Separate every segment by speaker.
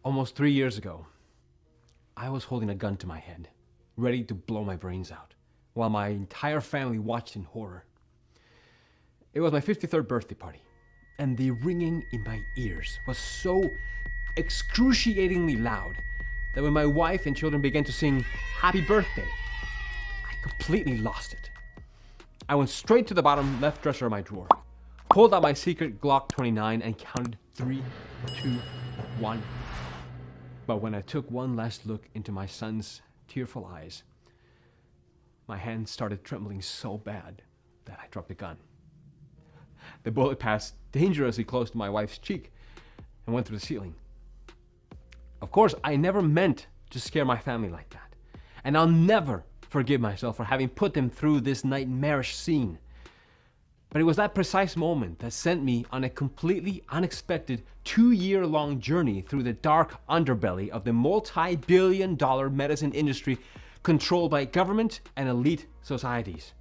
Speaker 1: Almost 3 years ago, I was holding a gun to my head, ready to blow my brains out, while my entire family watched in horror. It was my 53rd birthday party, and the ringing in my ears was so excruciatingly loud that when my wife and children began to sing "Happy Birthday," I completely lost it. I went straight to the bottom left dresser of my drawer, pulled out my secret Glock 29 and counted 3, 2, 1. But when I took one last look into my son's tearful eyes, my hand started trembling so bad that I dropped the gun. The bullet passed dangerously close to my wife's cheek and went through the ceiling. Of course, I never meant to scare my family like that, and I'll never forgive myself for having put them through this nightmarish scene. But it was that precise moment that sent me on a completely unexpected 2-year-long journey through the dark underbelly of the multi-billion-dollar medicine industry controlled by government and elite societies.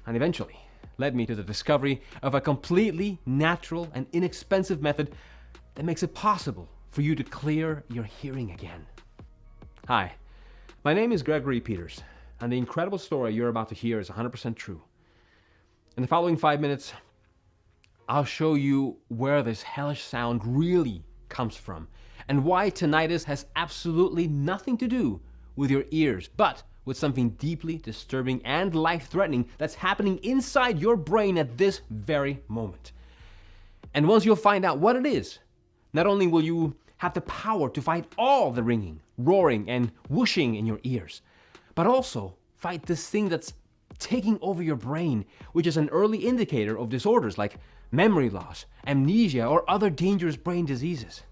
Speaker 1: And eventually led me to the discovery of a completely natural and inexpensive method that makes it possible for you to clear your hearing again. Hi, my name is Gregory Peters, and the incredible story you're about to hear is 100% true. In the following 5 minutes, I'll show you where this hellish sound really comes from and why tinnitus has absolutely nothing to do with your ears, but with something deeply disturbing and life-threatening that's happening inside your brain at this very moment. And once you'll find out what it is, not only will you have the power to fight all the ringing, roaring, and whooshing in your ears, but also fight this thing that's taking over your brain, which is an early indicator of disorders like memory loss, amnesia, or other dangerous brain diseases.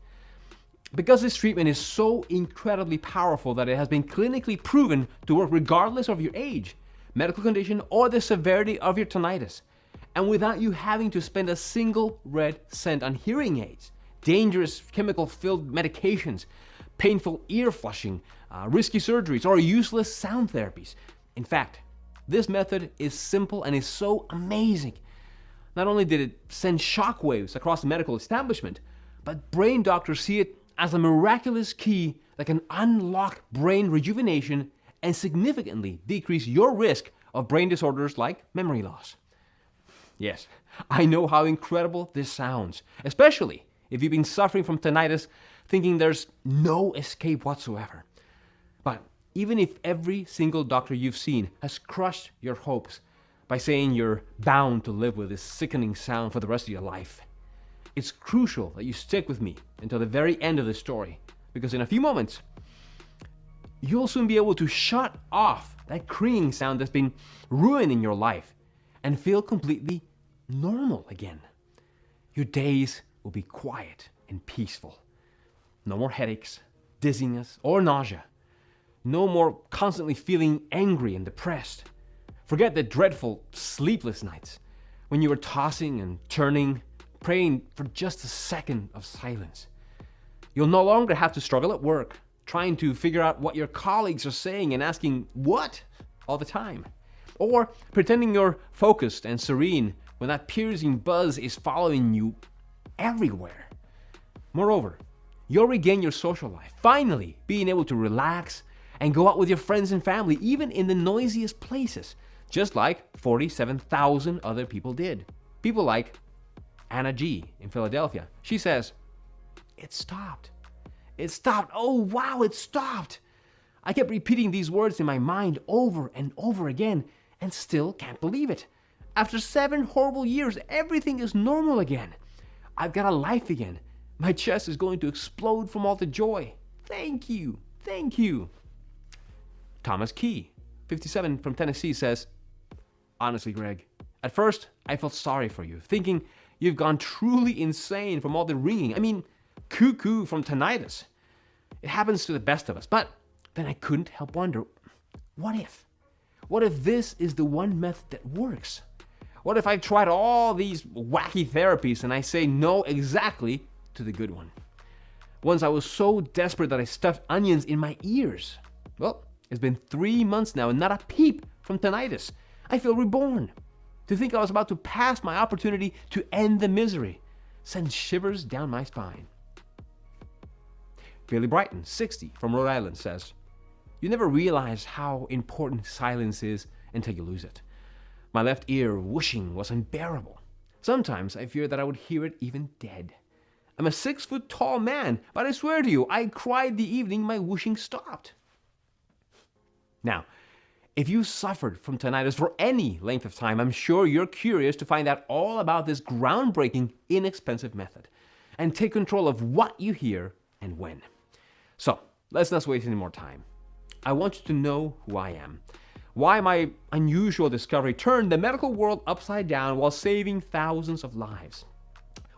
Speaker 1: Because this treatment is so incredibly powerful that it has been clinically proven to work regardless of your age, medical condition, or the severity of your tinnitus, and without you having to spend a single red cent on hearing aids, dangerous chemical-filled medications, painful ear flushing, risky surgeries, or useless sound therapies. In fact, this method is simple and is so amazing. Not only did it send shockwaves across the medical establishment, but brain doctors see it as a miraculous key that can unlock brain rejuvenation and significantly decrease your risk of brain disorders like memory loss. Yes, I know how incredible this sounds, especially if you've been suffering from tinnitus thinking there's no escape whatsoever. But even if every single doctor you've seen has crushed your hopes by saying you're bound to live with this sickening sound for the rest of your life, it's crucial that you stick with me until the very end of the story, because in a few moments, you'll soon be able to shut off that creaking sound that's been ruining your life and feel completely normal again. Your days will be quiet and peaceful. No more headaches, dizziness, or nausea. No more constantly feeling angry and depressed. Forget the dreadful sleepless nights when you were tossing and turning, praying for just a second of silence. You'll no longer have to struggle at work, trying to figure out what your colleagues are saying and asking what all the time. Or pretending you're focused and serene when that piercing buzz is following you everywhere. Moreover, you'll regain your social life, finally being able to relax and go out with your friends and family, even in the noisiest places, just like 47,000 other people did. People like Anna G. in Philadelphia. She says, "It stopped. It stopped. Oh, wow, it stopped." I kept repeating these words in my mind over and over again and still can't believe it. After 7 horrible years, everything is normal again. I've got a life again. My chest is going to explode from all the joy. Thank you. Thank you. Thomas Key, 57 from Tennessee says, "Honestly, Greg, at first I felt sorry for you, thinking you've gone truly insane from all the ringing. I mean, cuckoo from tinnitus. It happens to the best of us. But then I couldn't help wonder, what if? What if this is the one method that works? What if I've tried all these wacky therapies and I say no exactly to the good one? Once I was so desperate that I stuffed onions in my ears. Well, it's been 3 months now and not a peep from tinnitus. I feel reborn. To think I was about to pass my opportunity to end the misery sends shivers down my spine." Billy Brighton, 60, from Rhode Island, says, "You never realize how important silence is until you lose it. My left ear whooshing was unbearable. Sometimes I feared that I would hear it even dead. I'm a 6-foot tall man, but I swear to you, I cried the evening my whooshing stopped." Now, if you suffered from tinnitus for any length of time, I'm sure you're curious to find out all about this groundbreaking, inexpensive method and take control of what you hear and when. So, let's not waste any more time. I want you to know who I am, why my unusual discovery turned the medical world upside down while saving thousands of lives,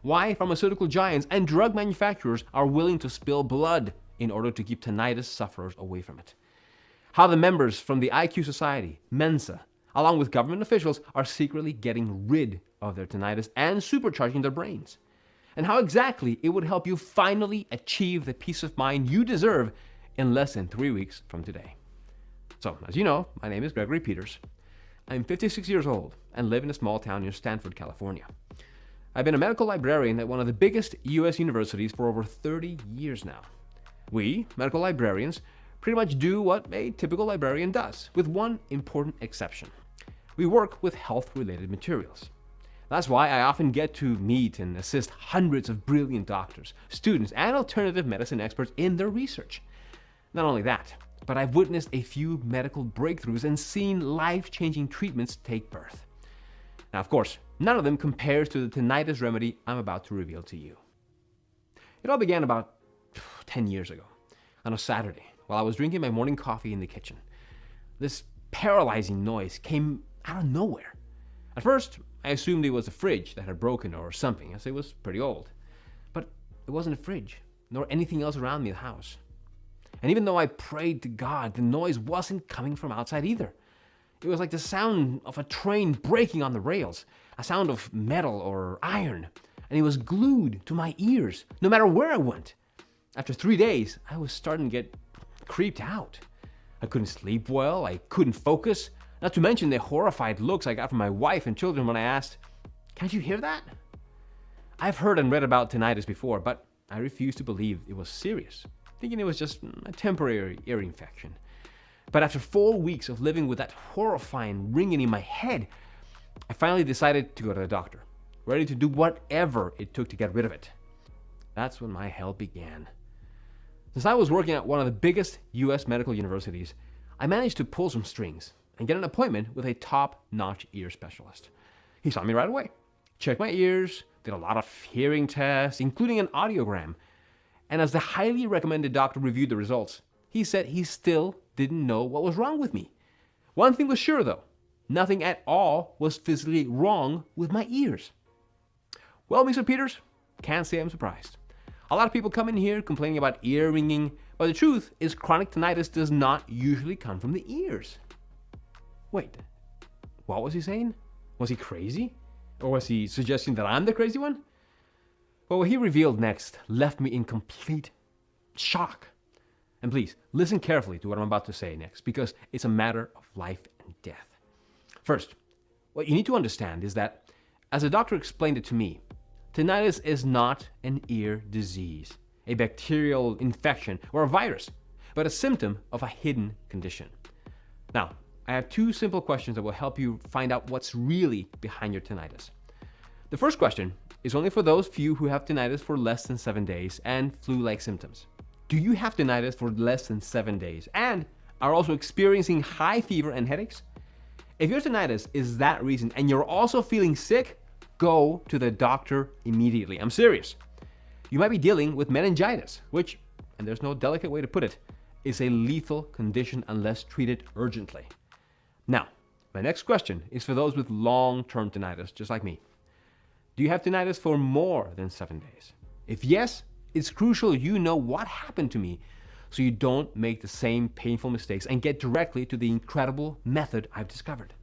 Speaker 1: why pharmaceutical giants and drug manufacturers are willing to spill blood in order to keep tinnitus sufferers away from it, how the members from the IQ Society, Mensa, along with government officials, are secretly getting rid of their tinnitus and supercharging their brains, and how exactly it would help you finally achieve the peace of mind you deserve in less than 3 weeks from today. So, as you know, my name is Gregory Peters. I'm 56 years old and live in a small town near Stanford, California. I've been a medical librarian at one of the biggest U.S. universities for over 30 years now. We, medical librarians, pretty much do what a typical librarian does, with one important exception. We work with health-related materials. That's why I often get to meet and assist hundreds of brilliant doctors, students, and alternative medicine experts in their research. Not only that, but I've witnessed a few medical breakthroughs and seen life-changing treatments take birth. Now, of course, none of them compares to the tinnitus remedy I'm about to reveal to you. It all began about 10 years ago, on a Saturday, while I was drinking my morning coffee in the kitchen. This paralyzing noise came out of nowhere. At first, I assumed it was a fridge that had broken or something, as it was pretty old. But it wasn't a fridge, nor anything else around me in the house. And even though I prayed to God, the noise wasn't coming from outside either. It was like the sound of a train breaking on the rails, a sound of metal or iron, and it was glued to my ears, no matter where I went. After 3 days, I was starting to get creeped out. I couldn't sleep well, I couldn't focus, not to mention the horrified looks I got from my wife and children when I asked, "Can't you hear that?" I've heard and read about tinnitus before, but I refused to believe it was serious, thinking it was just a temporary ear infection. But after 4 weeks of living with that horrifying ringing in my head, I finally decided to go to the doctor, ready to do whatever it took to get rid of it. That's when my hell began. Since I was working at one of the biggest US medical universities, I managed to pull some strings and get an appointment with a top-notch ear specialist. He saw me right away, checked my ears, did a lot of hearing tests, including an audiogram, and as the highly recommended doctor reviewed the results, he said he still didn't know what was wrong with me. One thing was sure though, nothing at all was physically wrong with my ears. Well, Mr. Peters, can't say I'm surprised. A lot of people come in here complaining about ear ringing, but the truth is chronic tinnitus does not usually come from the ears. Wait, what was he saying? Was he crazy? Or was he suggesting that I'm the crazy one? Well, what he revealed next left me in complete shock. And please, listen carefully to what I'm about to say next, because it's a matter of life and death. First, what you need to understand is that, as a doctor explained it to me, tinnitus is not an ear disease, a bacterial infection, or a virus, but a symptom of a hidden condition. Now, I have 2 simple questions that will help you find out what's really behind your tinnitus. The first question is only for those few who have tinnitus for less than 7 days and flu-like symptoms. Do you have tinnitus for less than 7 days and are also experiencing high fever and headaches? If your tinnitus is that reason and you're also feeling sick, go to the doctor immediately. I'm serious. You might be dealing with meningitis, which, and there's no delicate way to put it, is a lethal condition unless treated urgently. Now, my next question is for those with long-term tinnitus, just like me. Do you have tinnitus for more than 7 days? If yes, it's crucial you know what happened to me so you don't make the same painful mistakes and get directly to the incredible method I've discovered.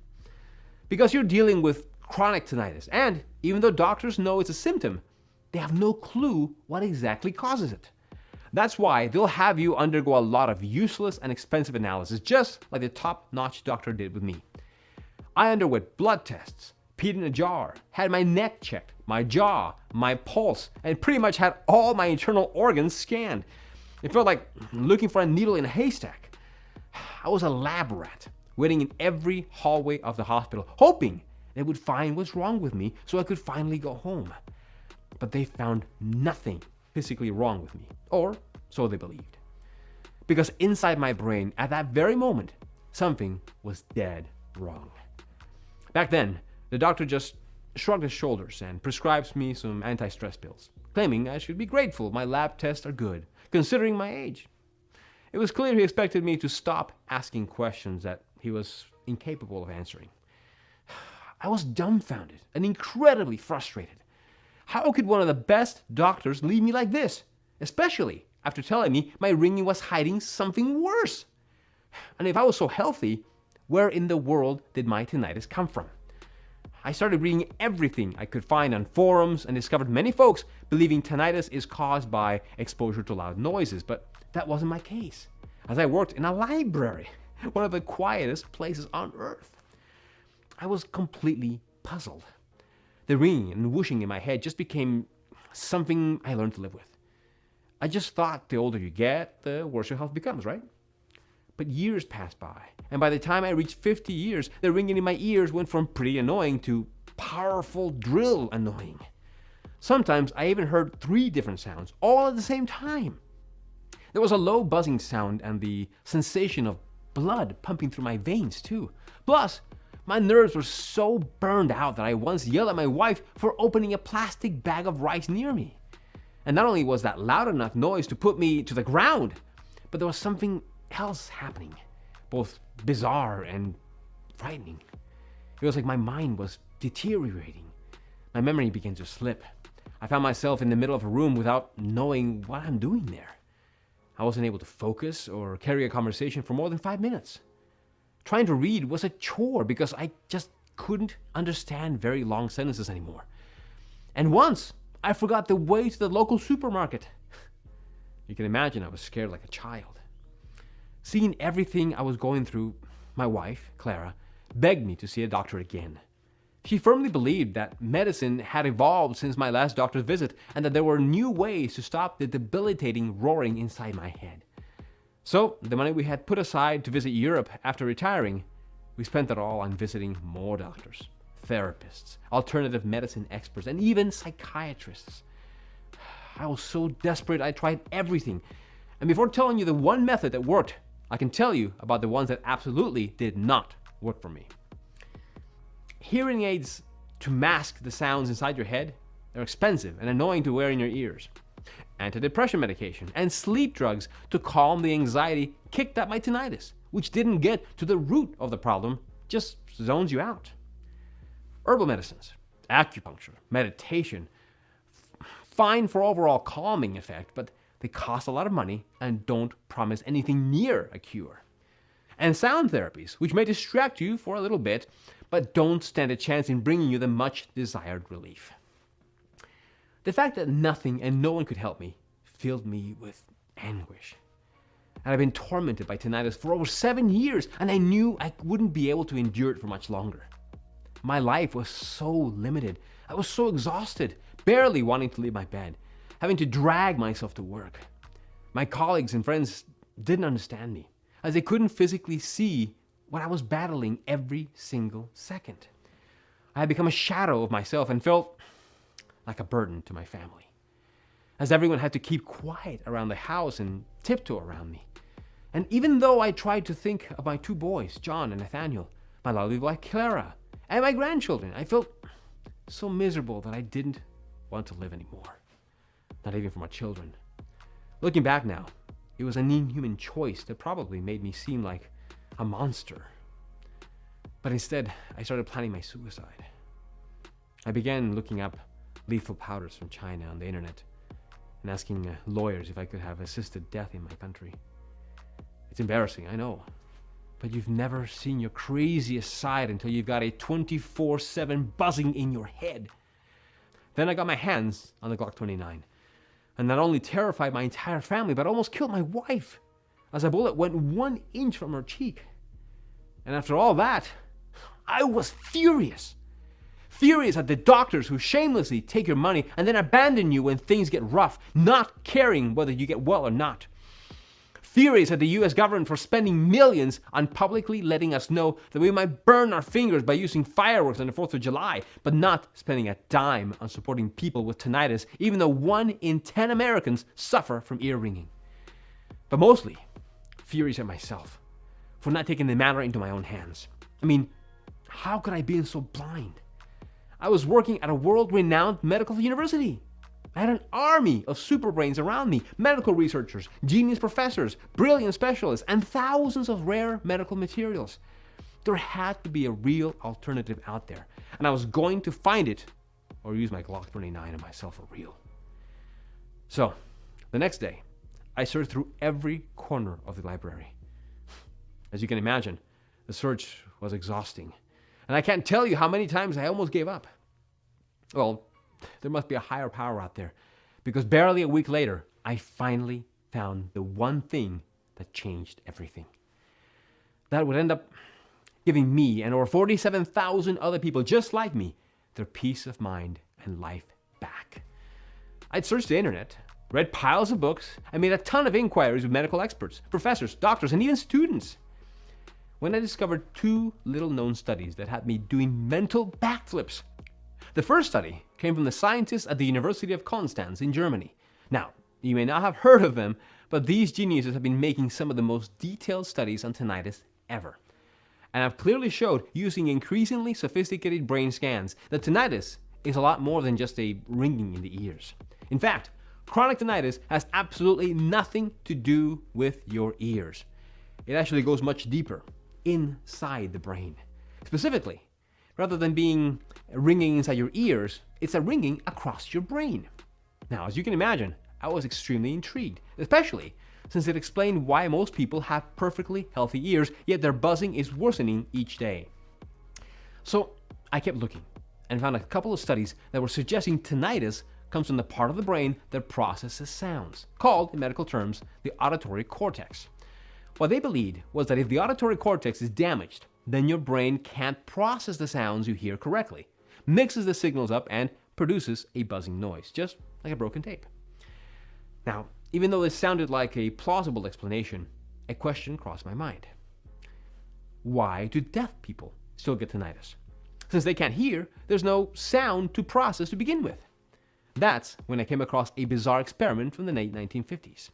Speaker 1: Because you're dealing with chronic tinnitus, and even though doctors know it's a symptom, they have no clue what exactly causes it. That's why they'll have you undergo a lot of useless and expensive analysis, just like the top-notch doctor did with me. I underwent blood tests, peed in a jar, had my neck checked, my jaw, my pulse, and pretty much had all my internal organs scanned. It felt like looking for a needle in a haystack. I was a lab rat, waiting in every hallway of the hospital, hoping they would find what's wrong with me so I could finally go home. But they found nothing physically wrong with me, or so they believed. Because inside my brain, at that very moment, something was dead wrong. Back then, the doctor just shrugged his shoulders and prescribes me some anti-stress pills, claiming I should be grateful my lab tests are good, considering my age. It was clear he expected me to stop asking questions that he was incapable of answering. I was dumbfounded and incredibly frustrated. How could one of the best doctors leave me like this, especially after telling me my ringing was hiding something worse? And if I was so healthy, where in the world did my tinnitus come from? I started reading everything I could find on forums and discovered many folks believing tinnitus is caused by exposure to loud noises, but that wasn't my case, as I worked in a library, one of the quietest places on earth. I was completely puzzled. The ringing and whooshing in my head just became something I learned to live with. I just thought the older you get, the worse your health becomes, right? But years passed by, and by the time I reached 50 years, the ringing in my ears went from pretty annoying to powerful drill annoying. Sometimes I even heard 3 different sounds, all at the same time. There was a low buzzing sound and the sensation of blood pumping through my veins too. Plus, my nerves were so burned out that I once yelled at my wife for opening a plastic bag of rice near me. And not only was that loud enough noise to put me to the ground, but there was something else happening, both bizarre and frightening. It was like my mind was deteriorating. My memory began to slip. I found myself in the middle of a room without knowing what I'm doing there. I wasn't able to focus or carry a conversation for more than 5 minutes. Trying to read was a chore because I just couldn't understand very long sentences anymore. And once, I forgot the way to the local supermarket. You can imagine I was scared like a child. Seeing everything I was going through, my wife, Clara, begged me to see a doctor again. She firmly believed that medicine had evolved since my last doctor's visit and that there were new ways to stop the debilitating roaring inside my head. So, the money we had put aside to visit Europe after retiring, we spent it all on visiting more doctors, therapists, alternative medicine experts, and even psychiatrists. I was so desperate I tried everything. And before telling you the one method that worked, I can tell you about the ones that absolutely did not work for me. Hearing aids to mask the sounds inside your head, they're expensive and annoying to wear in your ears. Antidepressant medication and sleep drugs to calm the anxiety kicked at my tinnitus, which didn't get to the root of the problem, just zones you out. Herbal medicines, acupuncture, meditation, fine for overall calming effect, but they cost a lot of money and don't promise anything near a cure. And sound therapies, which may distract you for a little bit, but don't stand a chance in bringing you the much desired relief. The fact that nothing and no one could help me filled me with anguish. And I've been tormented by tinnitus for over 7 years, and I knew I wouldn't be able to endure it for much longer. My life was so limited. I was so exhausted, barely wanting to leave my bed, having to drag myself to work. My colleagues and friends didn't understand me, as they couldn't physically see what I was battling every single second. I had become a shadow of myself and felt like a burden to my family, as everyone had to keep quiet around the house and tiptoe around me. And even though I tried to think of my 2 boys, John and Nathaniel, my lovely wife Clara, and my grandchildren, I felt so miserable that I didn't want to live anymore. Not even for my children. Looking back now, it was an inhuman choice that probably made me seem like a monster. But instead, I started planning my suicide. I began looking up lethal powders from China on the internet and asking lawyers if I could have assisted death in my country. It's embarrassing, I know, but you've never seen your craziest side until you've got a 24/7 buzzing in your head. Then I got my hands on the Glock 29, and not only terrified my entire family, but almost killed my wife, as a bullet went 1 inch from her cheek. And after all that, I was furious. Furious at the doctors who shamelessly take your money and then abandon you when things get rough, not caring whether you get well or not. furious at the US government for spending millions on publicly letting us know that we might burn our fingers by using fireworks on the 4th of July, but not spending a dime on supporting people with tinnitus, even though 1 in 10 Americans suffer from ear ringing. But mostly, furious at myself for not taking the matter into my own hands. I mean, how could I be so blind? I was working at a world-renowned medical university. I had an army of superbrains around me, medical researchers, genius professors, brilliant specialists, and thousands of rare medical materials. There had to be a real alternative out there, and I was going to find it or use my Glock 29 on myself for real. So, the next day, I searched through every corner of the library. As you can imagine, the search was exhausting, and I can't tell you how many times I almost gave up. Well, there must be a higher power out there, because barely a week later, I finally found the one thing that changed everything. That would end up giving me and over 47,000 other people just like me their peace of mind and life back. I'd searched the internet, read piles of books, and made a ton of inquiries with medical experts, professors, doctors, and even students. When I discovered 2 little-known studies that had me doing mental backflips. The first study came from the scientists at the University of Konstanz in Germany. Now, you may not have heard of them, but these geniuses have been making some of the most detailed studies on tinnitus ever. And have clearly showed, using increasingly sophisticated brain scans, that tinnitus is a lot more than just a ringing in the ears. In fact, chronic tinnitus has absolutely nothing to do with your ears. It actually goes much deeper, inside the brain. Specifically, rather than being ringing inside your ears, it's a ringing across your brain. Now, as you can imagine, I was extremely intrigued, especially since it explained why most people have perfectly healthy ears, yet their buzzing is worsening each day. So I kept looking and found a couple of studies that were suggesting tinnitus comes from the part of the brain that processes sounds, called, in medical terms, the auditory cortex. What they believed was that if the auditory cortex is damaged, then your brain can't process the sounds you hear correctly, mixes the signals up, and produces a buzzing noise, just like a broken tape. Now, even though this sounded like a plausible explanation, a question crossed my mind. Why do deaf people still get tinnitus? Since they can't hear, there's no sound to process to begin with. That's when I came across a bizarre experiment from the late 1950s.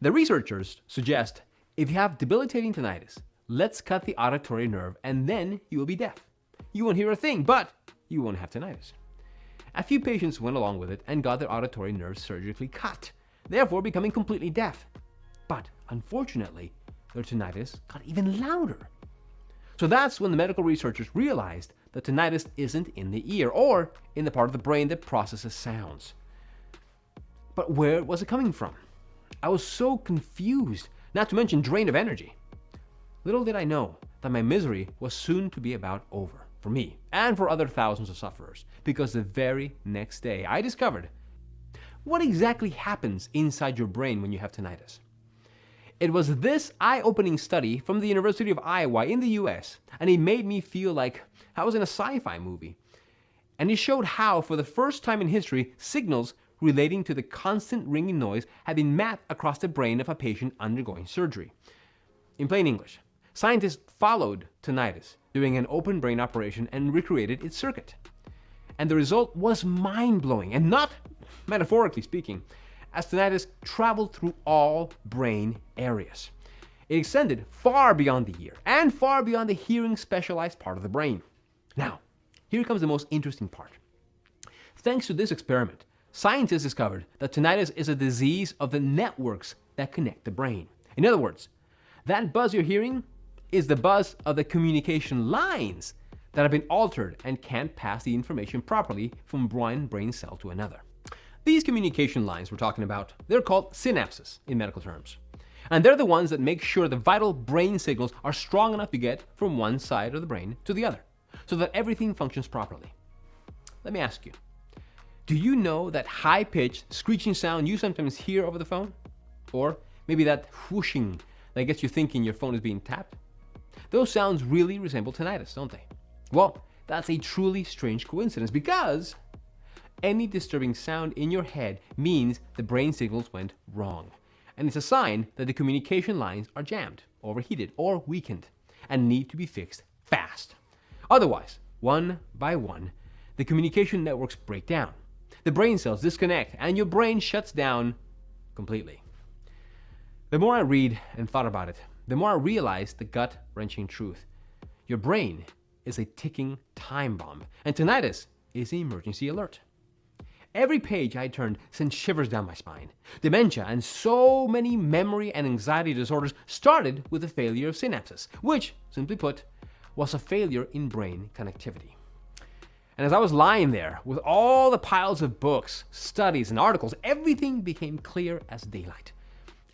Speaker 1: The researchers suggest if you have debilitating tinnitus, let's cut the auditory nerve and then you will be deaf. You won't hear a thing, but you won't have tinnitus. A few patients went along with it and got their auditory nerves surgically cut, therefore becoming completely deaf. But unfortunately, their tinnitus got even louder. So that's when the medical researchers realized that tinnitus isn't in the ear or in the part of the brain that processes sounds. But where was it coming from? I was so confused, not to mention drained of energy. Little did I know that my misery was soon to be about over for me and for other thousands of sufferers, because the very next day I discovered what exactly happens inside your brain when you have tinnitus. It was this eye-opening study from the University of Iowa in the US, and it made me feel like I was in a sci-fi movie. And it showed how, for the first time in history, signals relating to the constant ringing noise had been mapped across the brain of a patient undergoing surgery. In plain English, scientists followed tinnitus during an open brain operation and recreated its circuit. And the result was mind-blowing, and not metaphorically speaking, as tinnitus traveled through all brain areas. It extended far beyond the ear and far beyond the hearing specialized part of the brain. Now, here comes the most interesting part. Thanks to this experiment, scientists discovered that tinnitus is a disease of the networks that connect the brain. In other words, that buzz you're hearing is the buzz of the communication lines that have been altered and can't pass the information properly from one brain cell to another. These communication lines we're talking about, they're called synapses in medical terms. And they're the ones that make sure the vital brain signals are strong enough to get from one side of the brain to the other, so that everything functions properly. Let me ask you, do you know that high-pitched screeching sound you sometimes hear over the phone? Or maybe that whooshing that gets you thinking your phone is being tapped? Those sounds really resemble tinnitus, don't they? Well, that's a truly strange coincidence, because any disturbing sound in your head means the brain signals went wrong. and it's a sign that the communication lines are jammed, overheated, or weakened, and need to be fixed fast. Otherwise, one by one, the communication networks break down. The brain cells disconnect, and your brain shuts down completely. The more I read and thought about it, the more I realized the gut-wrenching truth. Your brain is a ticking time bomb, and tinnitus is an emergency alert. Every page I turned sent shivers down my spine. Dementia and so many memory and anxiety disorders started with a failure of synapses, which, simply put, was a failure in brain connectivity. And as I was lying there with all the piles of books, studies, and articles, everything became clear as daylight.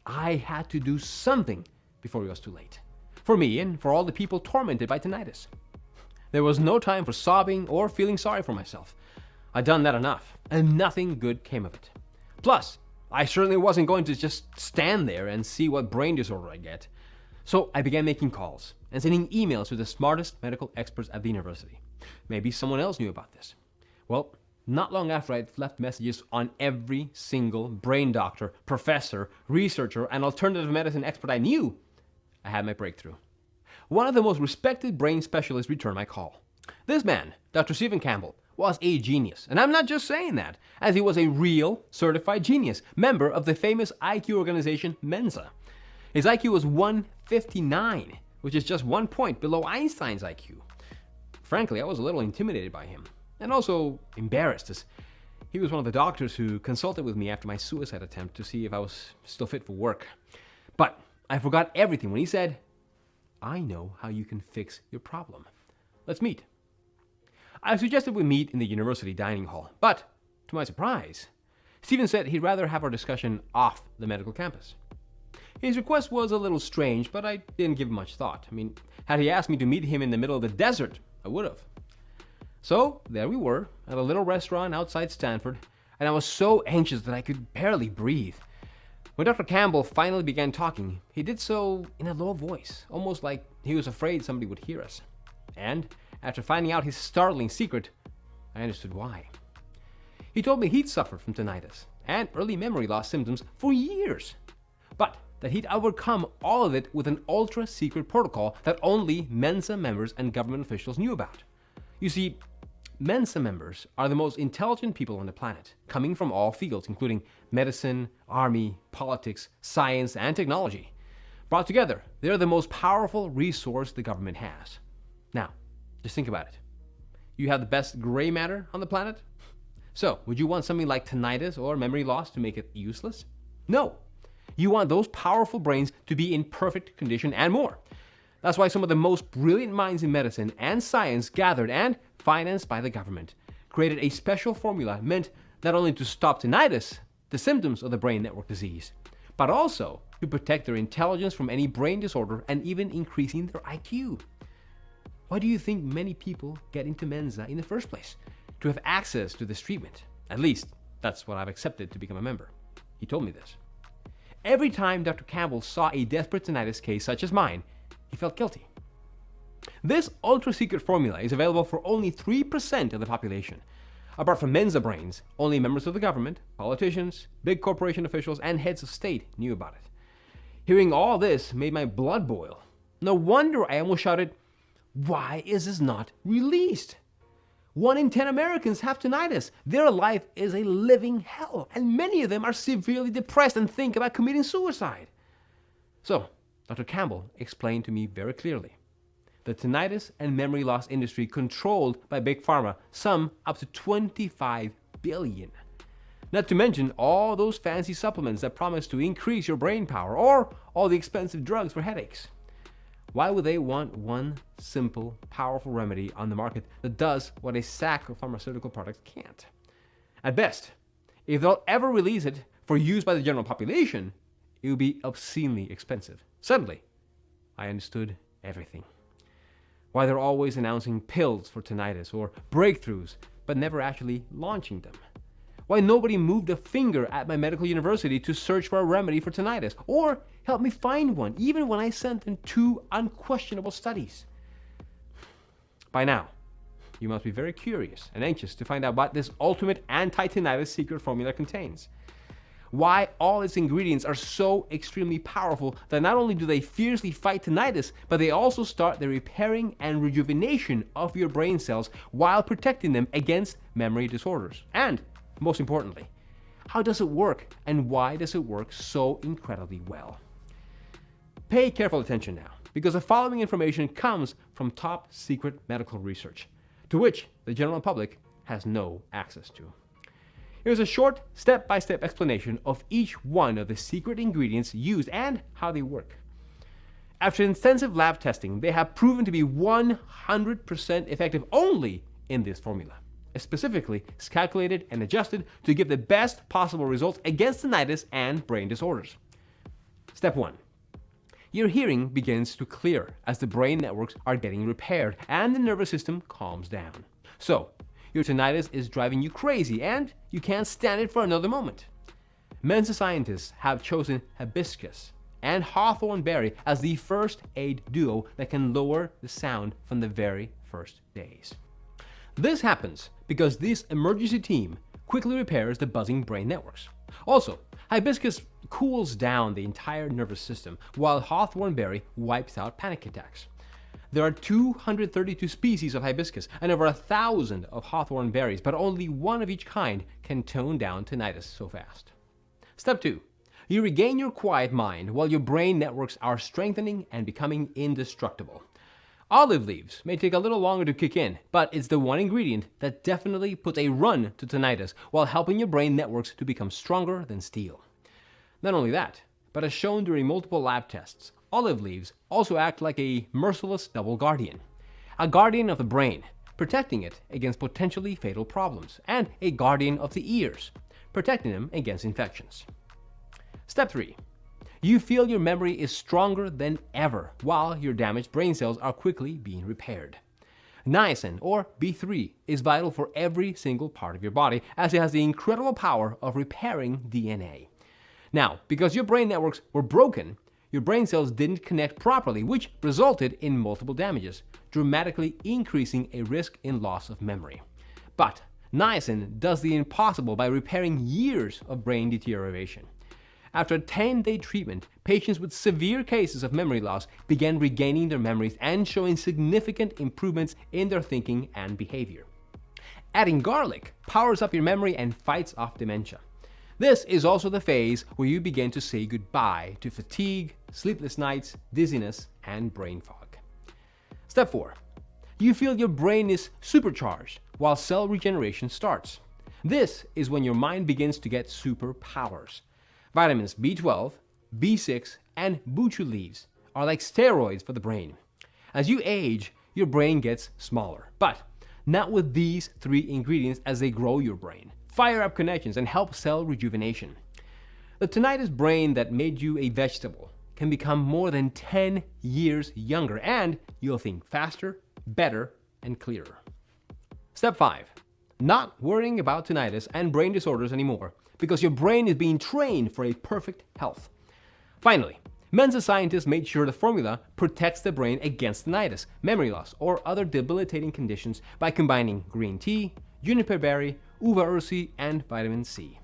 Speaker 1: I had to do something before it was too late. For me and for all the people tormented by tinnitus. There was no time for sobbing or feeling sorry for myself. I'd done that enough, and nothing good came of it. Plus, I certainly wasn't going to just stand there and see what brain disorder I get. So I began making calls and sending emails to the smartest medical experts at the university. Maybe someone else knew about this. Well, not long after I'd left messages on every single brain doctor, professor, researcher, and alternative medicine expert I knew, I had my breakthrough. One of the most respected brain specialists returned my call. This man, Dr. Stephen Campbell, was a genius. And I'm not just saying that, as he was a real certified genius, member of the famous IQ organization Mensa. His IQ was 159, which is just 1 point below Einstein's IQ. Frankly, I was a little intimidated by him, and also embarrassed, as he was one of the doctors who consulted with me after my suicide attempt to see if I was still fit for work. But I forgot everything when he said, "I know how you can fix your problem. Let's meet." I suggested we meet in the university dining hall, but to my surprise, Stephen said he'd rather have our discussion off the medical campus. His request was a little strange, but I didn't give much thought. I mean, had he asked me to meet him in the middle of the desert, I would have. So there we were, at a little restaurant outside Stanford, and I was so anxious that I could barely breathe. When Dr. Campbell finally began talking, he did so in a low voice, almost like he was afraid somebody would hear us. And after finding out his startling secret, I understood why. He told me he'd suffered from tinnitus and early memory loss symptoms for years, but that he'd overcome all of it with an ultra-secret protocol that only Mensa members and government officials knew about. You see, Mensa members are the most intelligent people on the planet, coming from all fields, including medicine, army, politics, science, and technology. Brought together, they're the most powerful resource the government has. Now, just think about it. You have the best gray matter on the planet? So, would you want something like tinnitus or memory loss to make it useless? No. You want those powerful brains to be in perfect condition and more. That's why some of the most brilliant minds in medicine and science gathered and, financed by the government, created a special formula meant not only to stop tinnitus, the symptoms of the brain network disease, but also to protect their intelligence from any brain disorder and even increasing their IQ. Why do you think many people get into Mensa in the first place? To have access to this treatment. At least, that's what I've accepted to become a member. He told me this. Every time Dr. Campbell saw a desperate tinnitus case such as mine, he felt guilty. This ultra-secret formula is available for only 3% of the population. Apart from Mensa brains, only members of the government, politicians, big corporation officials, and heads of state knew about it. Hearing all this made my blood boil. No wonder I almost shouted, "Why is this not released? 1 in 10 Americans have tinnitus. Their life is a living hell, and many of them are severely depressed and think about committing suicide." So, Dr. Campbell explained to me very clearly. The tinnitus and memory loss industry controlled by Big Pharma, some up to 25 billion. Not to mention all those fancy supplements that promise to increase your brain power, or all the expensive drugs for headaches. Why would they want one simple, powerful remedy on the market that does what a sack of pharmaceutical products can't? At best, if they'll ever release it for use by the general population, it would be obscenely expensive. Suddenly, I understood everything. Why they're always announcing pills for tinnitus or breakthroughs, but never actually launching them. Why nobody moved a finger at my medical university to search for a remedy for tinnitus, or help me find one, even when I sent them 2 unquestionable studies. By now, you must be very curious and anxious to find out what this ultimate anti-tinnitus secret formula contains. why all its ingredients are so extremely powerful that not only do they fiercely fight tinnitus, but they also start the repairing and rejuvenation of your brain cells while protecting them against memory disorders. And, most importantly, how does it work, and why does it work so incredibly well? Pay careful attention now, because the following information comes from top secret medical research, to which the general public has no access to. Here's a short, step-by-step explanation of each one of the secret ingredients used and how they work. After intensive lab testing, they have proven to be 100% effective only in this formula. Specifically, it's calculated and adjusted to give the best possible results against tinnitus and brain disorders. Step 1. Your hearing begins to clear as the brain networks are getting repaired and the nervous system calms down. So, your tinnitus is driving you crazy and you can't stand it for another moment. Mensa scientists have chosen hibiscus and hawthorn berry as the first aid duo that can lower the sound from the very first days. This happens because this emergency team quickly repairs the buzzing brain networks. Also, hibiscus cools down the entire nervous system, while hawthorn berry wipes out panic attacks. There are 232 species of hibiscus and over 1,000 of hawthorn berries, but only one of each kind can tone down tinnitus so fast. Step 2. You regain your quiet mind while your brain networks are strengthening and becoming indestructible. Olive leaves may take a little longer to kick in, but it's the one ingredient that definitely puts a run to tinnitus while helping your brain networks to become stronger than steel. Not only that, but as shown during multiple lab tests, olive leaves also act like a merciless double guardian. A guardian of the brain, protecting it against potentially fatal problems, and a guardian of the ears, protecting them against infections. Step 3. You feel your memory is stronger than ever while your damaged brain cells are quickly being repaired. Niacin, or B3, is vital for every single part of your body as it has the incredible power of repairing DNA. Now, because your brain networks were broken, your brain cells didn't connect properly, which resulted in multiple damages, dramatically increasing a risk in loss of memory. But niacin does the impossible by repairing years of brain deterioration. After a 10-day treatment, patients with severe cases of memory loss began regaining their memories and showing significant improvements in their thinking and behavior. Adding garlic powers up your memory and fights off dementia. This is also the phase where you begin to say goodbye to fatigue, sleepless nights, dizziness, and brain fog. Step 4. You feel your brain is supercharged while cell regeneration starts. This is when your mind begins to get superpowers. Vitamins B12, B6, and buchu leaves are like steroids for the brain. As you age, your brain gets smaller, but not with these 3 ingredients as they grow your brain, fire up connections, and help cell rejuvenation. The tinnitus brain that made you a vegetable can become more than 10 years younger, and you'll think faster, better, and clearer. Step 5. Not worrying about tinnitus and brain disorders anymore, because your brain is being trained for a perfect health. Finally, Mensa scientists made sure the formula protects the brain against tinnitus, memory loss, or other debilitating conditions by combining green tea, juniper berry, uva ursi, and vitamin C.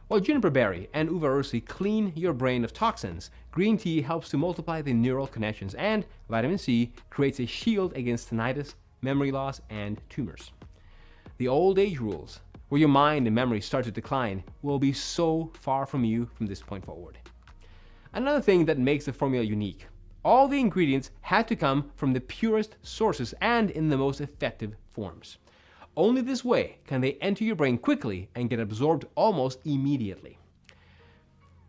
Speaker 1: While juniper berry and uva ursi clean your brain of toxins, green tea helps to multiply the neural connections, and vitamin C creates a shield against tinnitus, memory loss, and tumors. The old age rules, where your mind and memory start to decline, will be so far from you from this point forward. Another thing that makes the formula unique: all the ingredients had to come from the purest sources and in the most effective forms. Only this way can they enter your brain quickly and get absorbed almost immediately.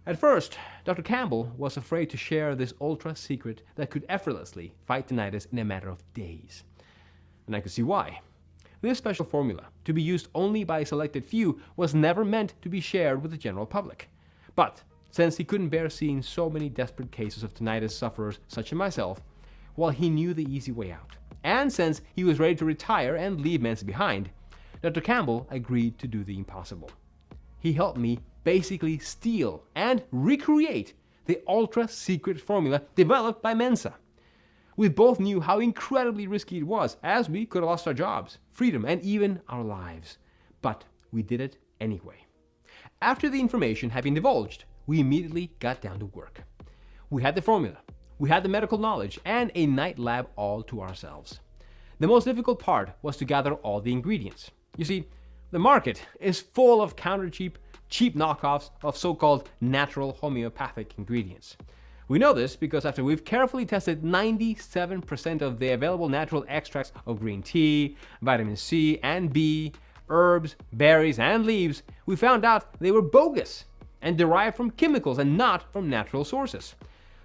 Speaker 1: At first, Dr. Campbell was afraid to share this ultra secret that could effortlessly fight tinnitus in a matter of days. And I could see why. This special formula, to be used only by a selected few, was never meant to be shared with the general public. But since he couldn't bear seeing so many desperate cases of tinnitus sufferers such as myself, well, he knew the easy way out. And since he was ready to retire and leave Mensa behind, Dr. Campbell agreed to do the impossible. He helped me basically steal and recreate the ultra-secret formula developed by Mensa. We both knew how incredibly risky it was, as we could have lost our jobs, freedom, and even our lives. But we did it anyway. After the information had been divulged, we immediately got down to work. We had the formula, we had the medical knowledge, and a night lab all to ourselves. The most difficult part was to gather all the ingredients. You see, the market is full of cheap knockoffs of so-called natural homeopathic ingredients. We know this because after we've carefully tested 97% of the available natural extracts of green tea, vitamin C and B, herbs, berries, and leaves, we found out they were bogus and derived from chemicals and not from natural sources.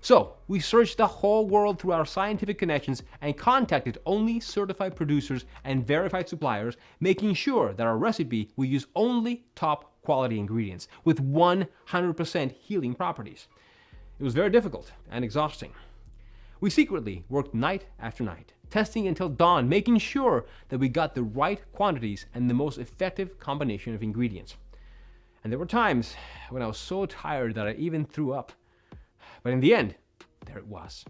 Speaker 1: So we searched the whole world through our scientific connections and contacted only certified producers and verified suppliers, making sure that our recipe will use only top quality ingredients with 100% healing properties. It was very difficult and exhausting. We secretly worked night after night, testing until dawn, making sure that we got the right quantities and the most effective combination of ingredients. And there were times when I was so tired that I even threw up. But in the end, there it was.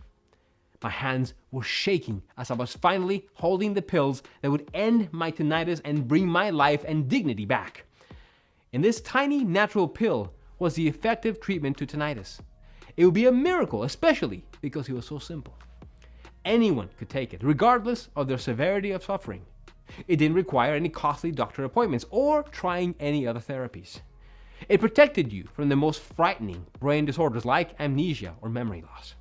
Speaker 1: My hands were shaking as I was finally holding the pills that would end my tinnitus and bring my life and dignity back. In this tiny natural pill was the effective treatment to tinnitus. It would be a miracle, especially because it was so simple. Anyone could take it, regardless of their severity of suffering. It didn't require any costly doctor appointments or trying any other therapies. It protected you from the most frightening brain disorders like amnesia or memory loss.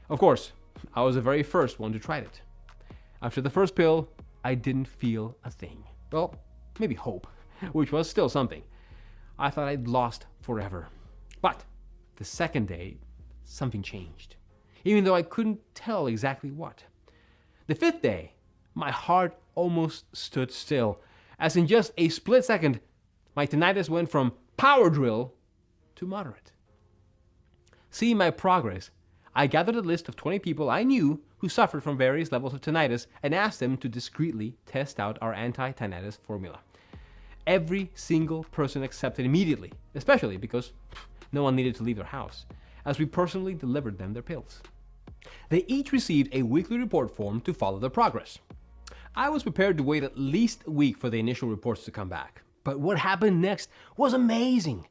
Speaker 1: Of course, I was the very first one to try it. After the first pill, I didn't feel a thing. Well, maybe hope, which was still something. I thought I'd lost forever. But the second day, something changed, even though I couldn't tell exactly what. The fifth day, my heart almost stood still, as in just a split second, my tinnitus went from power drill to moderate. Seeing my progress, I gathered a list of 20 people I knew who suffered from various levels of tinnitus and asked them to discreetly test out our anti-tinnitus formula. Every single person accepted immediately, especially because no one needed to leave their house, as we personally delivered them their pills. They each received a weekly report form to follow their progress. I was prepared to wait at least a week for the initial reports to come back. But what happened next was amazing.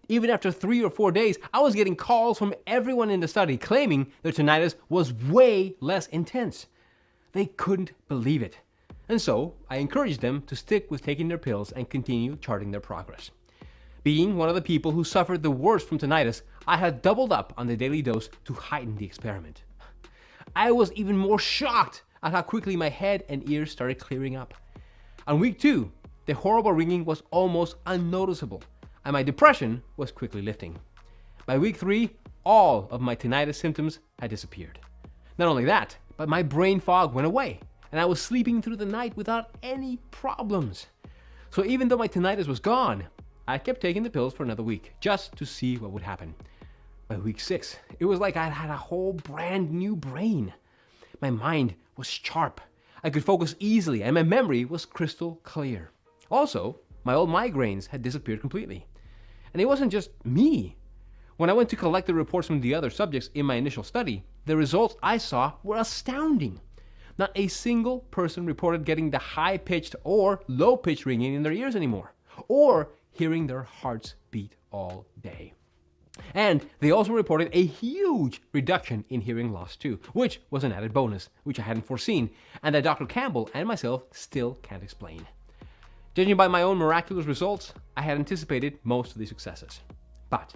Speaker 1: Even after 3 or 4 days, I was getting calls from everyone in the study claiming their tinnitus was way less intense. They couldn't believe it. And so I encouraged them to stick with taking their pills and continue charting their progress. Being one of the people who suffered the worst from tinnitus, I had doubled up on the daily dose to heighten the experiment. I was even more shocked at how quickly my head and ears started clearing up. On week 2, the horrible ringing was almost unnoticeable, and my depression was quickly lifting. By week 3, all of my tinnitus symptoms had disappeared. Not only that, but my brain fog went away, and I was sleeping through the night without any problems. So even though my tinnitus was gone, I kept taking the pills for another week, just to see what would happen. By week 6, it was like I had a whole brand new brain. My mind was sharp, I could focus easily, and my memory was crystal clear. Also, my old migraines had disappeared completely. And it wasn't just me. When I went to collect the reports from the other subjects in my initial study, the results I saw were astounding. Not a single person reported getting the high-pitched or low-pitched ringing in their ears anymore, or hearing their hearts beat all day. And they also reported a huge reduction in hearing loss too, which was an added bonus, which I hadn't foreseen, and that Dr. Campbell and myself still can't explain. Judging by my own miraculous results, I had anticipated most of these successes. But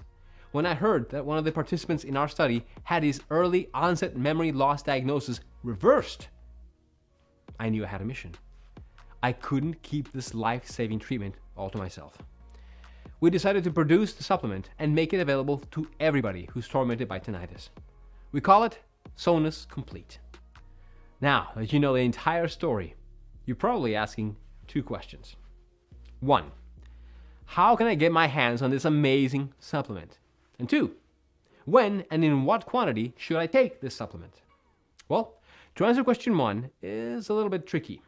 Speaker 1: when I heard that one of the participants in our study had his early onset memory loss diagnosis reversed, I knew I had a mission. I couldn't keep this life-saving treatment all to myself. We decided to produce the supplement and make it available to everybody who's tormented by tinnitus. We call it Sonus Complete. Now that you know the entire story, you're probably asking 2 questions. 1, how can I get my hands on this amazing supplement? And 2, when and in what quantity should I take this supplement? Well, to answer question 1 is a little bit tricky.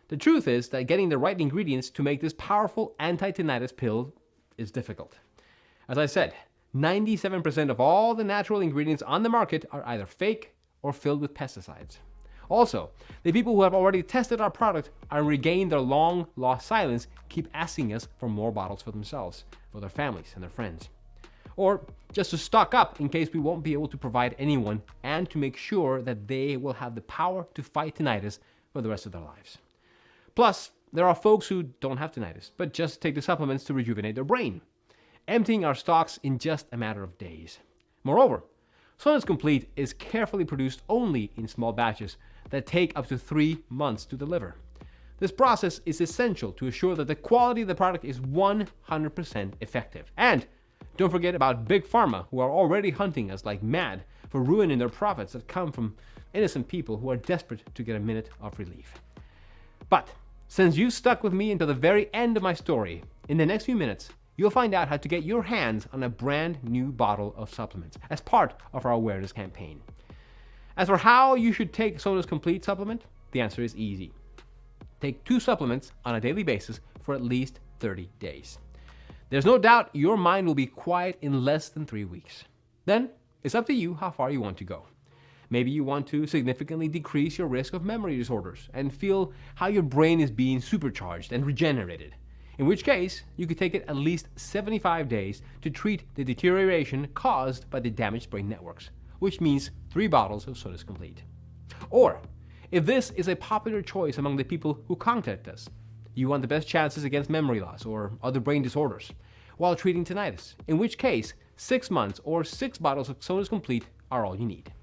Speaker 1: The truth is that getting the right ingredients to make this powerful anti-tinnitus pill is difficult. As I said, 97% of all the natural ingredients on the market are either fake or filled with pesticides. Also, the people who have already tested our product and regained their long-lost silence keep asking us for more bottles for themselves. for their families and their friends. Or just to stock up in case we won't be able to provide anyone, and to make sure that they will have the power to fight tinnitus for the rest of their lives. Plus, there are folks who don't have tinnitus, but just take the supplements to rejuvenate their brain, emptying our stocks in just a matter of days. Moreover, Sonus Complete is carefully produced only in small batches that take up to 3 months to deliver. This process is essential to assure that the quality of the product is 100% effective. And don't forget about Big Pharma, who are already hunting us like mad for ruining their profits that come from innocent people who are desperate to get a minute of relief. But since you stuck with me until the very end of my story, in the next few minutes, you'll find out how to get your hands on a brand new bottle of supplements as part of our awareness campaign. As for how you should take Sonus Complete supplement, the answer is easy. Take 2 supplements on a daily basis for at least 30 days. There's no doubt your mind will be quiet in less than 3 weeks. Then, it's up to you how far you want to go. Maybe you want to significantly decrease your risk of memory disorders and feel how your brain is being supercharged and regenerated. In which case, you could take it at least 75 days to treat the deterioration caused by the damaged brain networks, which means 3 bottles of Sonus Complete. Or, if this is a popular choice among the people who contact us, you want the best chances against memory loss or other brain disorders while treating tinnitus, in which case 6 months or 6 bottles of Sonus Complete are all you need.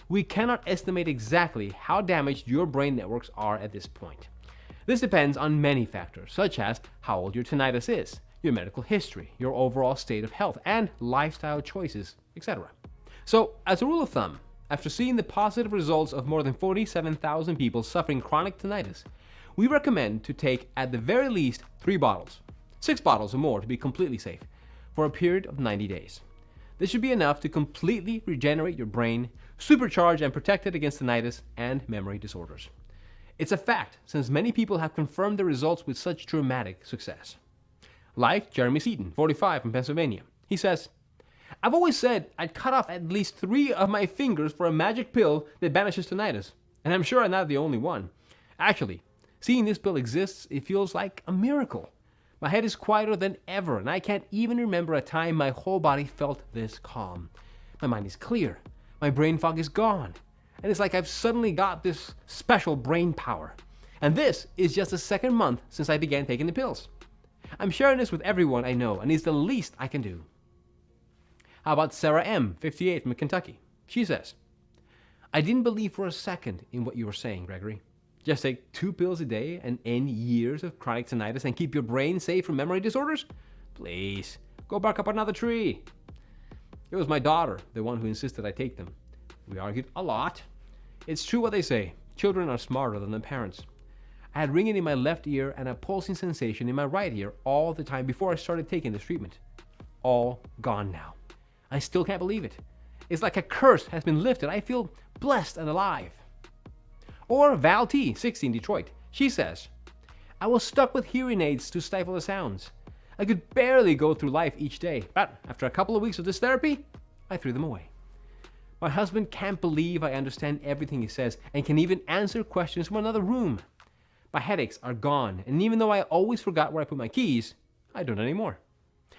Speaker 1: We cannot estimate exactly how damaged your brain networks are at this point. This depends on many factors, such as how old your tinnitus is, your medical history, your overall state of health, and lifestyle choices, etc. So, as a rule of thumb, after seeing the positive results of more than 47,000 people suffering chronic tinnitus, we recommend to take at the very least 3 bottles, 6 bottles or more to be completely safe, for a period of 90 days. This should be enough to completely regenerate your brain, supercharge and protect it against tinnitus and memory disorders. It's a fact, since many people have confirmed the results with such dramatic success. Like Jeremy Seaton, 45, from Pennsylvania. He says, "I've always said I'd cut off at least 3 of my fingers for a magic pill that banishes tinnitus, and I'm sure I'm not the only one. Actually, seeing this pill exists, it feels like a miracle. My head is quieter than ever, and I can't even remember a time my whole body felt this calm. My mind is clear, my brain fog is gone, and it's like I've suddenly got this special brain power. And this is just the 2nd month since I began taking the pills. I'm sharing this with everyone I know, and it's the least I can do." How about Sarah M., 58, from Kentucky? She says, "I didn't believe for a second in what you were saying, Gregory. Just take 2 pills a day and end years of chronic tinnitus and keep your brain safe from memory disorders? Please, go bark up another tree." It was my daughter, the one who insisted I take them. We argued a lot. It's true what they say, children are smarter than their parents. I had ringing in my left ear and a pulsing sensation in my right ear all the time before I started taking this treatment. All gone now. I still can't believe it. It's like a curse has been lifted. I feel blessed and alive. Or Val T., 60, in Detroit. She says, "I was stuck with hearing aids to stifle the sounds. I could barely go through life each day, but after a couple of weeks of this therapy, I threw them away. My husband can't believe I understand everything he says and can even answer questions from another room. My headaches are gone, and even though I always forgot where I put my keys, I don't anymore.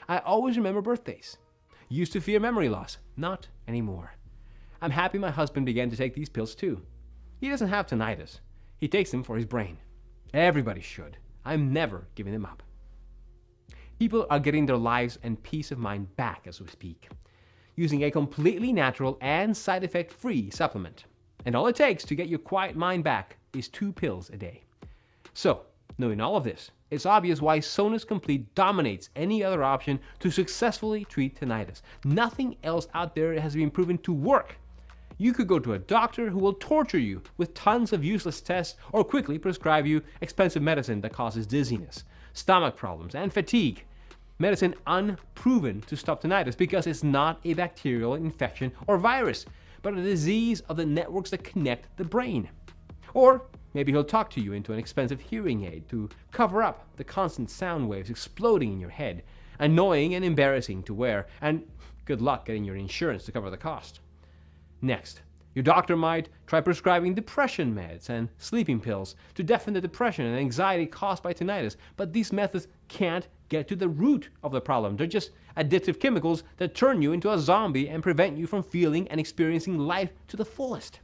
Speaker 1: I always remember birthdays. Used to fear memory loss, not anymore. I'm happy my husband began to take these pills too. He doesn't have tinnitus. He takes them for his brain. Everybody should. I'm never giving them up." People are getting their lives and peace of mind back as we speak, using a completely natural and side effect free supplement. And all it takes to get your quiet mind back is 2 pills a day. So, knowing all of this, it's obvious why Sonus Complete dominates any other option to successfully treat tinnitus. Nothing else out there has been proven to work. You could go to a doctor who will torture you with tons of useless tests or quickly prescribe you expensive medicine that causes dizziness, stomach problems, and fatigue. Medicine unproven to stop tinnitus because it's not a bacterial infection or virus, but a disease of the networks that connect the brain. Or maybe he'll talk to you into an expensive hearing aid to cover up the constant sound waves exploding in your head, annoying and embarrassing to wear, and good luck getting your insurance to cover the cost. Next, your doctor might try prescribing depression meds and sleeping pills to deafen the depression and anxiety caused by tinnitus, but these methods can't get to the root of the problem. They're just addictive chemicals that turn you into a zombie and prevent you from feeling and experiencing life to the fullest.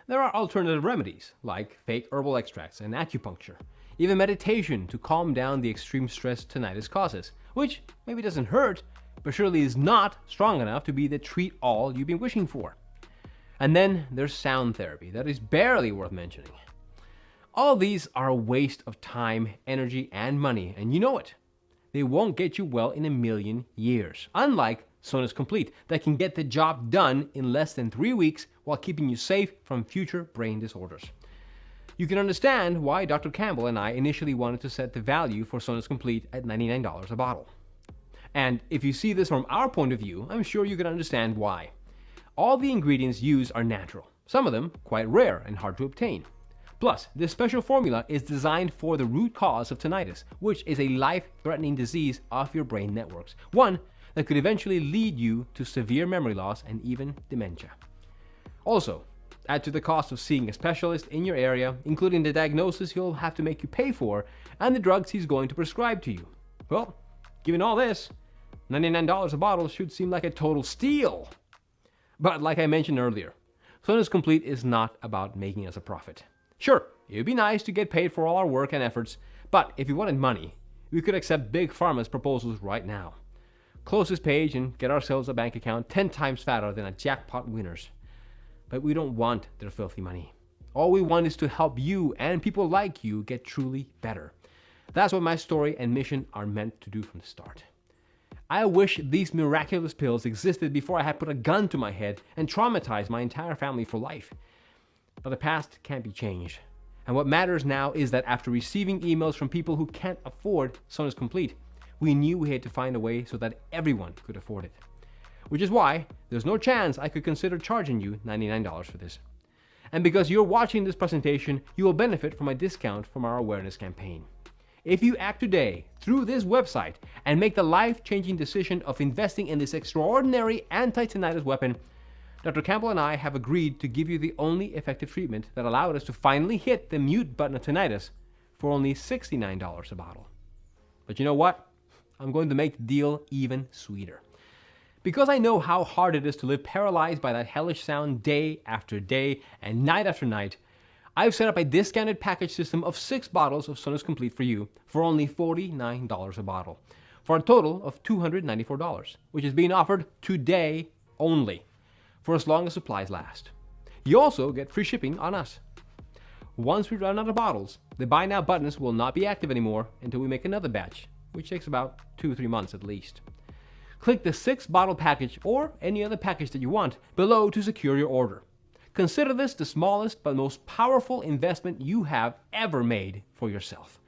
Speaker 1: There are alternative remedies, like fake herbal extracts and acupuncture, even meditation to calm down the extreme stress tinnitus causes, which maybe doesn't hurt, but surely is not strong enough to be the treat-all you've been wishing for. And then there's sound therapy that is barely worth mentioning. All of these are a waste of time, energy, and money, and you know it. They won't get you well in a million years, unlike Sonus Complete, that can get the job done in less than 3 weeks while keeping you safe from future brain disorders. You can understand why Dr. Campbell and I initially wanted to set the value for Sonus Complete at $99 a bottle. And if you see this from our point of view, I'm sure you can understand why. All the ingredients used are natural, some of them quite rare and hard to obtain. Plus, this special formula is designed for the root cause of tinnitus, which is a life-threatening disease of your brain networks, one that could eventually lead you to severe memory loss and even dementia. Also, add to the cost of seeing a specialist in your area, including the diagnosis he'll have to make you pay for and the drugs he's going to prescribe to you. Well, given all this, $99 a bottle should seem like a total steal. But like I mentioned earlier, Sonus Complete is not about making us a profit. Sure, it would be nice to get paid for all our work and efforts, but if you wanted money, we could accept Big Pharma's proposals right now. Close this page and get ourselves a bank account 10 times fatter than a jackpot winner's. But we don't want their filthy money. All we want is to help you and people like you get truly better. That's what my story and mission are meant to do from the start. I wish these miraculous pills existed before I had put a gun to my head and traumatized my entire family for life. But the past can't be changed. And what matters now is that after receiving emails from people who can't afford Sonus Complete, we knew we had to find a way so that everyone could afford it. Which is why there's no chance I could consider charging you $99 for this. And because you're watching this presentation, you will benefit from a discount from our awareness campaign. If you act today through this website and make the life-changing decision of investing in this extraordinary anti-tinnitus weapon, Dr. Campbell and I have agreed to give you the only effective treatment that allowed us to finally hit the mute button of tinnitus for only $69 a bottle. But you know what? I'm going to make the deal even sweeter. Because I know how hard it is to live paralyzed by that hellish sound day after day and night after night, I've set up a discounted package system of 6 bottles of Sonus Complete for you for only $49 a bottle, for a total of $294, which is being offered today only, for as long as supplies last. You also get free shipping on us. Once we run out of bottles, the buy now buttons will not be active anymore until we make another batch, which takes about 2-3 months at least. Click the 6-bottle package or any other package that you want below to secure your order. Consider this the smallest but most powerful investment you have ever made for yourself.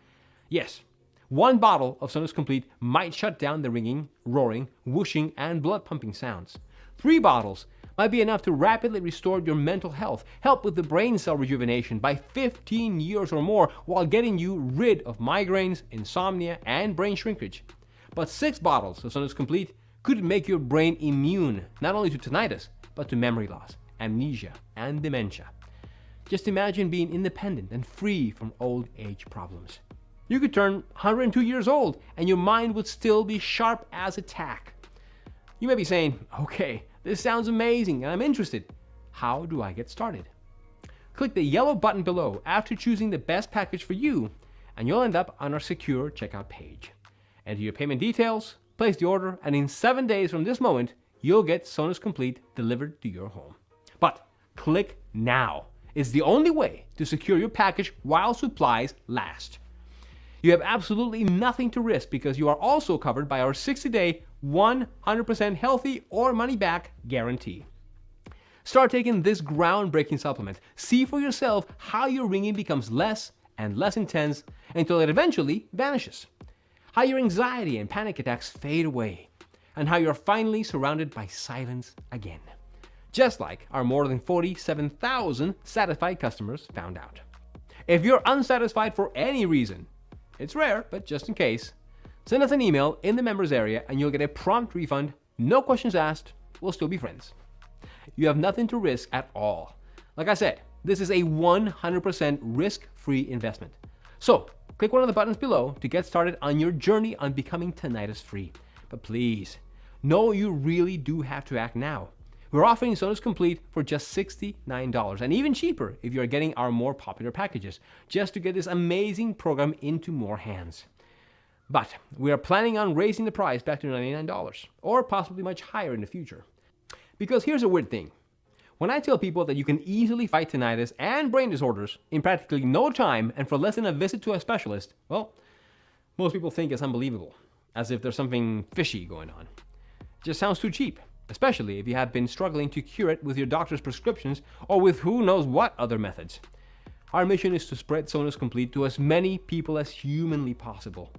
Speaker 1: Yes, 1 bottle of Sonus Complete might shut down the ringing, roaring, whooshing, and blood-pumping sounds. 3 bottles might be enough to rapidly restore your mental health, help with the brain cell rejuvenation by 15 years or more while getting you rid of migraines, insomnia, and brain shrinkage. But 6 bottles of Sonus Complete could make your brain immune not only to tinnitus, but to memory loss, amnesia, and dementia. Just imagine being independent and free from old age problems. You could turn 102 years old and your mind would still be sharp as a tack. You may be saying, okay, this sounds amazing and I'm interested. How do I get started? Click the yellow button below after choosing the best package for you and you'll end up on our secure checkout page. Enter your payment details, place the order, and in 7 days from this moment, you'll get Sonus Complete delivered to your home. But click now. It's the only way to secure your package while supplies last. You have absolutely nothing to risk because you are also covered by our 60-day 100% healthy or money-back guarantee. Start taking this groundbreaking supplement. See for yourself how your ringing becomes less and less intense until it eventually vanishes. How your anxiety and panic attacks fade away, and how you're finally surrounded by silence again. Just like our more than 47,000 satisfied customers found out. If you're unsatisfied for any reason, it's rare, but just in case, send us an email in the members area and you'll get a prompt refund, no questions asked, we'll still be friends. You have nothing to risk at all. Like I said, this is a 100% risk-free investment. So, click one of the buttons below to get started on your journey on becoming tinnitus free. But please, know you really do have to act now. We're offering Sonus Complete for just $69, and even cheaper if you're getting our more popular packages, just to get this amazing program into more hands. But we are planning on raising the price back to $99, or possibly much higher in the future. Because here's a weird thing. When I tell people that you can easily fight tinnitus and brain disorders in practically no time and for less than a visit to a specialist, well, most people think it's unbelievable, as if there's something fishy going on. It just sounds too cheap, especially if you have been struggling to cure it with your doctor's prescriptions or with who knows what other methods. Our mission is to spread Sonus Complete to as many people as humanly possible.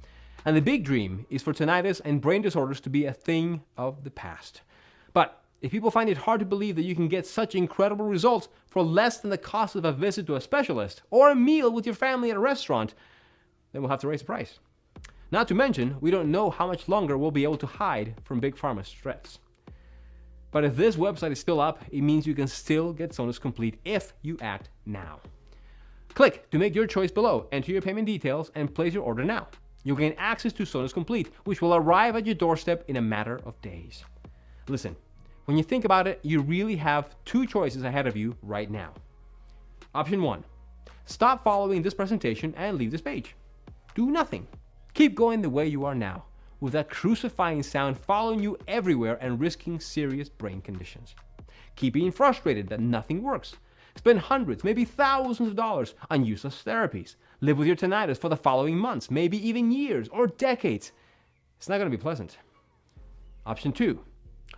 Speaker 1: And the big dream is for tinnitus and brain disorders to be a thing of the past. But if people find it hard to believe that you can get such incredible results for less than the cost of a visit to a specialist or a meal with your family at a restaurant, then we'll have to raise the price. Not to mention, we don't know how much longer we'll be able to hide from Big Pharma's threats. But if this website is still up, it means you can still get Sonus Complete if you act now. Click to make your choice below, enter your payment details, and place your order now. You'll gain access to Sonus Complete, which will arrive at your doorstep in a matter of days. Listen, when you think about it, you really have two choices ahead of you right now. Option 1, stop following this presentation and leave this page. Do nothing. Keep going the way you are now, with that crucifying sound following you everywhere and risking serious brain conditions. Keep being frustrated that nothing works. Spend hundreds, maybe thousands of dollars on useless therapies. Live with your tinnitus for the following months, maybe even years or decades. It's not going to be pleasant. Option 2,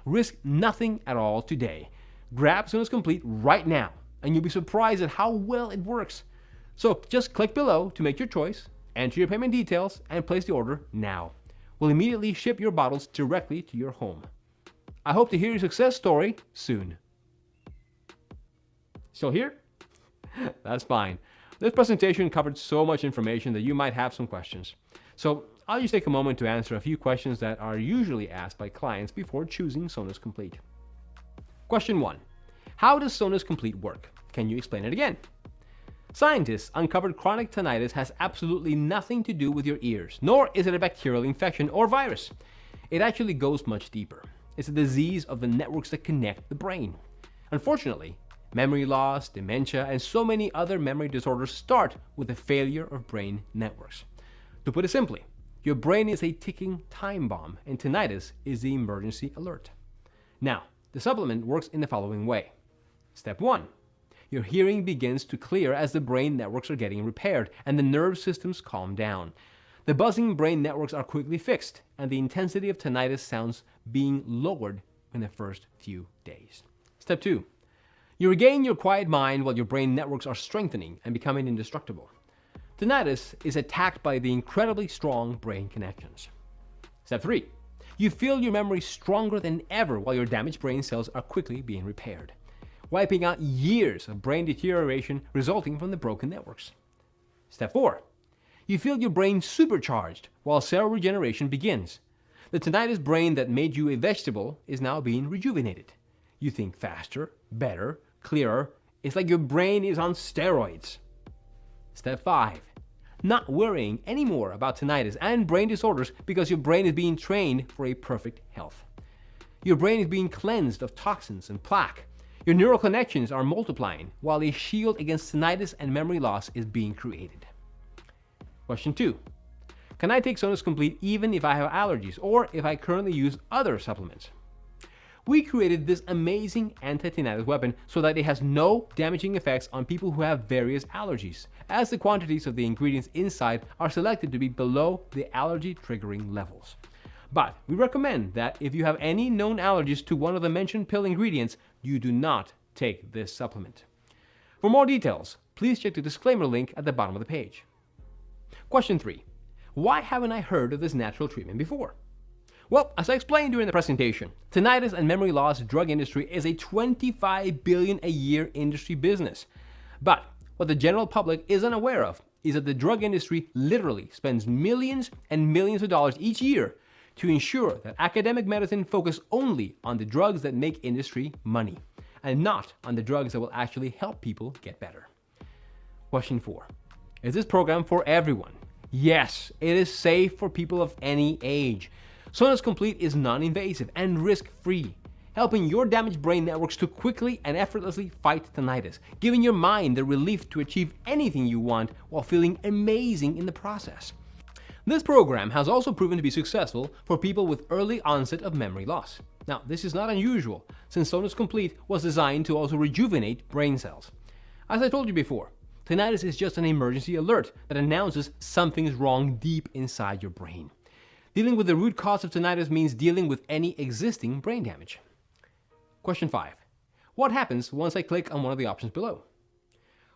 Speaker 1: risk nothing at all today. Grab Sonus Complete right now, and you'll be surprised at how well it works. So just click below to make your choice, enter your payment details, and place the order now. We'll immediately ship your bottles directly to your home. I hope to hear your success story soon. Still here? That's fine. This presentation covered so much information that you might have some questions. So I'll just take a moment to answer a few questions that are usually asked by clients before choosing Sonus Complete. Question 1. How does Sonus Complete work? Can you explain it again? Scientists uncovered chronic tinnitus has absolutely nothing to do with your ears, nor is it a bacterial infection or virus. It actually goes much deeper. It's a disease of the networks that connect the brain. Unfortunately, memory loss, dementia, and so many other memory disorders start with the failure of brain networks. To put it simply, your brain is a ticking time bomb, and tinnitus is the emergency alert. Now, the supplement works in the following way. Step 1. Your hearing begins to clear as the brain networks are getting repaired and the nerve systems calm down. The buzzing brain networks are quickly fixed, and the intensity of tinnitus sounds being lowered in the first few days. Step 2. You regain your quiet mind while your brain networks are strengthening and becoming indestructible. Tinnitus is attacked by the incredibly strong brain connections. Step 3. You feel your memory stronger than ever while your damaged brain cells are quickly being repaired, wiping out years of brain deterioration resulting from the broken networks. Step 4. You feel your brain supercharged while cell regeneration begins. The tinnitus brain that made you a vegetable is now being rejuvenated. You think faster, better, clearer. It's like your brain is on steroids. Step 5. Not worrying anymore about tinnitus and brain disorders because your brain is being trained for a perfect health. Your brain is being cleansed of toxins and plaque. Your neural connections are multiplying while a shield against tinnitus and memory loss is being created. Question 2. Can I take Sonus Complete even if I have allergies or if I currently use other supplements? We created this amazing anti-tinnitus weapon so that it has no damaging effects on people who have various allergies, as the quantities of the ingredients inside are selected to be below the allergy triggering levels. But we recommend that if you have any known allergies to one of the mentioned pill ingredients, you do not take this supplement. For more details, please check the disclaimer link at the bottom of the page. Question 3. Why haven't I heard of this natural treatment before? Well, as I explained during the presentation, tinnitus and memory loss drug industry is a $25 billion a year industry business. But what the general public is unaware of is that the drug industry literally spends millions and millions of dollars each year to ensure that academic medicine focus only on the drugs that make industry money, and not on the drugs that will actually help people get better. Question 4. Is this program for everyone? Yes, it is safe for people of any age. Sonus Complete is non-invasive and risk-free, helping your damaged brain networks to quickly and effortlessly fight tinnitus, giving your mind the relief to achieve anything you want while feeling amazing in the process. This program has also proven to be successful for people with early onset of memory loss. Now, this is not unusual, since Sonus Complete was designed to also rejuvenate brain cells. As I told you before, tinnitus is just an emergency alert that announces something's wrong deep inside your brain. Dealing with the root cause of tinnitus means dealing with any existing brain damage. Question 5. What happens once I click on one of the options below?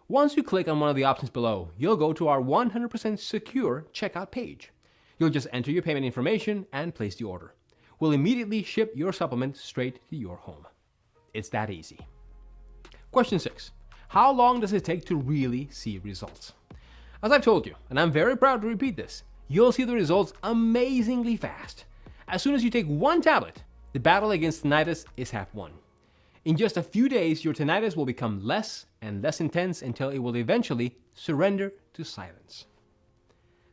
Speaker 1: Once you click on one of the options below, you'll go to our 100% secure checkout page. You'll just enter your payment information and place the order. We'll immediately ship your supplement straight to your home. It's that easy. Question 6. How long does it take to really see results? As I've told you, and I'm very proud to repeat this, you'll see the results amazingly fast. As soon as you take one tablet, the battle against tinnitus is half won. In just a few days, your tinnitus will become less and less intense until it will eventually surrender to silence.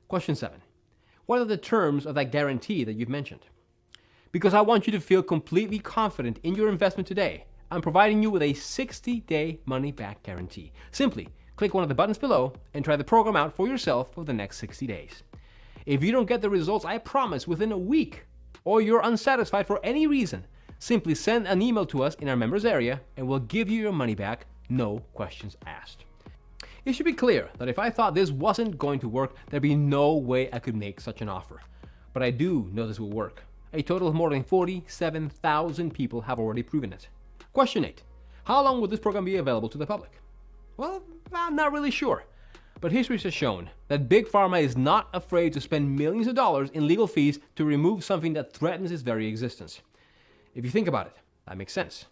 Speaker 1: Question 7. What are the terms of that guarantee that you've mentioned? Because I want you to feel completely confident in your investment today, I'm providing you with a 60-day money-back guarantee. Simply click one of the buttons below and try the program out for yourself for the next 60 days. If you don't get the results I promise within a week, or you're unsatisfied for any reason, simply send an email to us in our members area and we'll give you your money back, no questions asked. It should be clear that if I thought this wasn't going to work, there'd be no way I could make such an offer. But I do know this will work. A total of more than 47,000 people have already proven it. Question 8. How long will this program be available to the public? Well, I'm not really sure. But history has shown that Big Pharma is not afraid to spend millions of dollars in legal fees to remove something that threatens its very existence. If you think about it, that makes sense.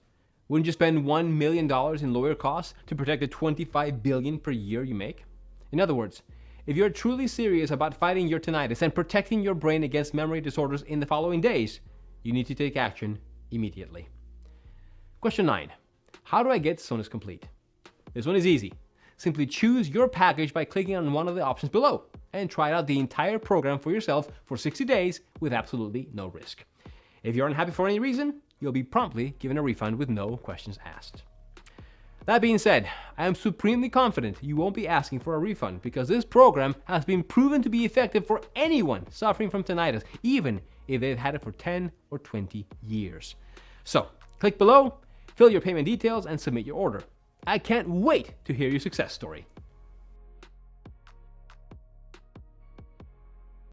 Speaker 1: Wouldn't you spend $1 million in lawyer costs to protect the $25 billion per year you make? In other words, if you're truly serious about fighting your tinnitus and protecting your brain against memory disorders in the following days, you need to take action immediately. Question 9. How do I get Sonus Complete? This one is easy. Simply choose your package by clicking on one of the options below and try out the entire program for yourself for 60 days with absolutely no risk. If you're unhappy for any reason, you'll be promptly given a refund with no questions asked. That being said, I am supremely confident you won't be asking for a refund because this program has been proven to be effective for anyone suffering from tinnitus, even if they've had it for 10 or 20 years. So, click below, fill your payment details, and submit your order. I can't wait to hear your success story.